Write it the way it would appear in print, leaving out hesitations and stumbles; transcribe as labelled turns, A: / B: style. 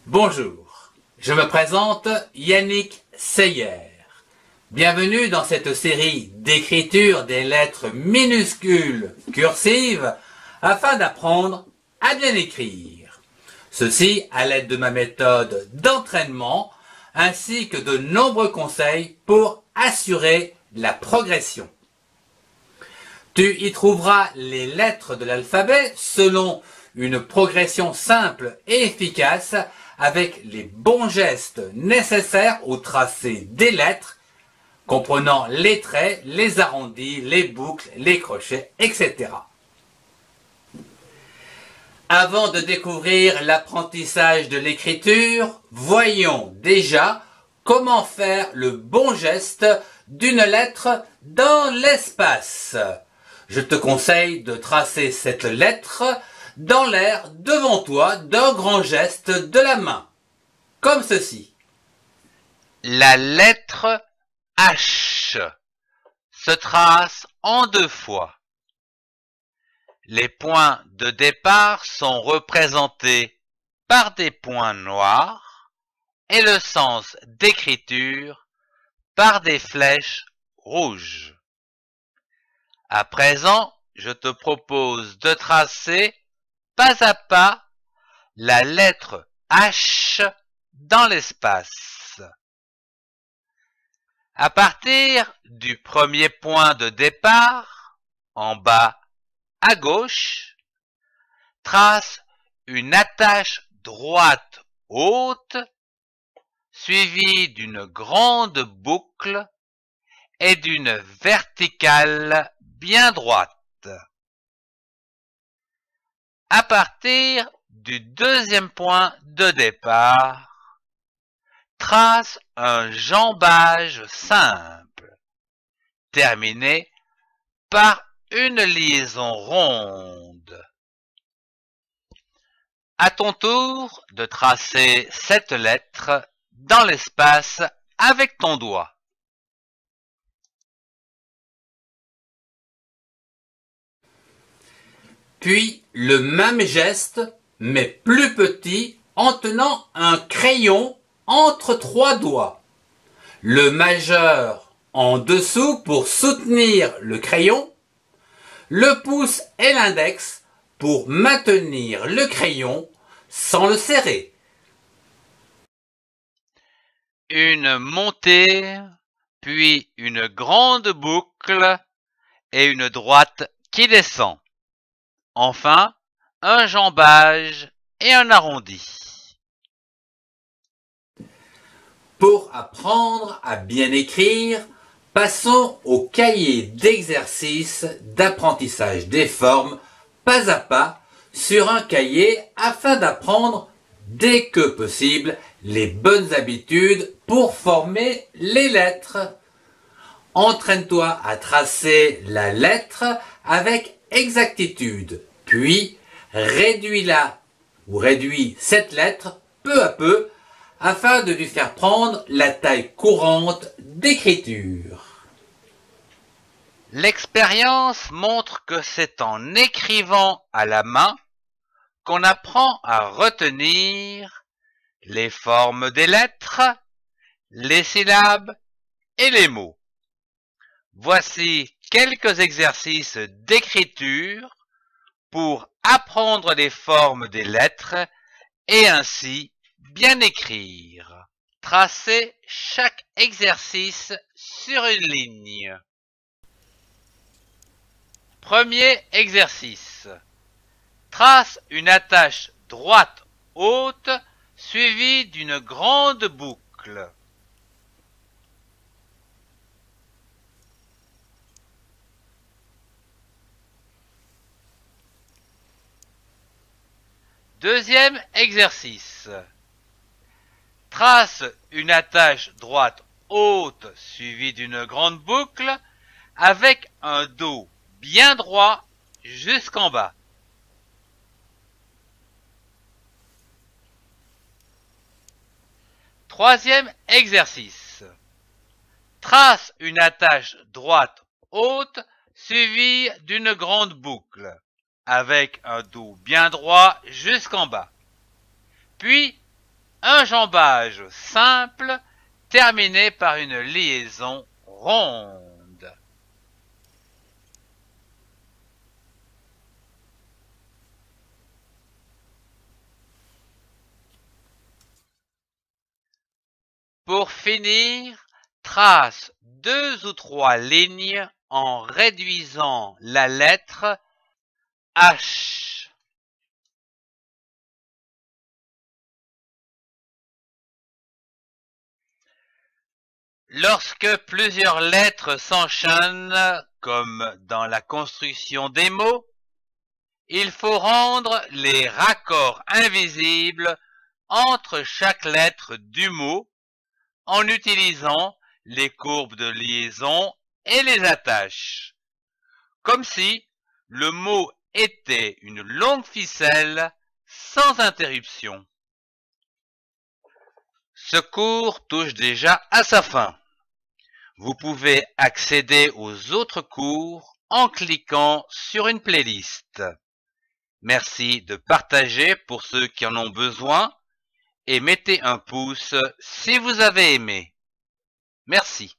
A: Bonjour, je me présente Yannick Seyer. Bienvenue dans cette série d'écriture des lettres minuscules cursives afin d'apprendre à bien écrire. Ceci à l'aide de ma méthode d'entraînement ainsi que de nombreux conseils pour assurer la progression. Tu y trouveras les lettres de l'alphabet selon une progression simple et efficace avec les bons gestes nécessaires au tracé des lettres, comprenant les traits, les arrondis, les boucles, les crochets, etc. Avant de découvrir l'apprentissage de l'écriture, voyons déjà comment faire le bon geste d'une lettre dans l'espace. Je te conseille de tracer cette lettre dans l'air devant toi d'un grand geste de la main, comme ceci.
B: La lettre H se trace en 2 fois. Les points de départ sont représentés par des points noirs et le sens d'écriture par des flèches rouges. À présent, je te propose de tracer pas à pas la lettre H dans l'espace. À partir du premier point de départ, en bas à gauche, trace une attache droite haute suivie d'une grande boucle et d'une verticale bien droite. À partir du deuxième point de départ, trace un jambage simple, terminé par une liaison ronde. À ton tour de tracer cette lettre dans l'espace avec ton doigt.
A: Puis le même geste, mais plus petit, en tenant un crayon entre 3 doigts. Le majeur en dessous pour soutenir le crayon, le pouce et l'index pour maintenir le crayon sans le serrer.
B: Une montée, puis une grande boucle et une droite qui descend. Enfin, un jambage et un arrondi.
A: Pour apprendre à bien écrire, passons au cahier d'exercices d'apprentissage des formes pas à pas sur un cahier afin d'apprendre dès que possible les bonnes habitudes pour former les lettres. Entraîne-toi à tracer la lettre avec exactitude, puis réduis-la ou réduis cette lettre peu à peu afin de lui faire prendre la taille courante d'écriture.
B: L'expérience montre que c'est en écrivant à la main qu'on apprend à retenir les formes des lettres, les syllabes et les mots. Voici quelques exercices d'écriture pour apprendre les formes des lettres et ainsi bien écrire. Tracez chaque exercice sur une ligne. Premier exercice. Trace une attache droite haute suivie d'une grande boucle. Deuxième exercice. Trace une attache droite haute suivie d'une grande boucle avec un dos bien droit jusqu'en bas. Troisième exercice. Trace une attache droite haute suivie d'une grande boucle avec un dos bien droit jusqu'en bas. Puis un jambage simple terminé par une liaison ronde. Pour finir, trace 2 ou 3 lignes en réduisant la lettre H. Lorsque plusieurs lettres s'enchaînent, comme dans la construction des mots, il faut rendre les raccords invisibles entre chaque lettre du mot en utilisant les courbes de liaison et les attaches, comme si le mot était une longue ficelle sans interruption. Ce cours touche déjà à sa fin. Vous pouvez accéder aux autres cours en cliquant sur une playlist. Merci de partager pour ceux qui en ont besoin et mettez un pouce si vous avez aimé. Merci.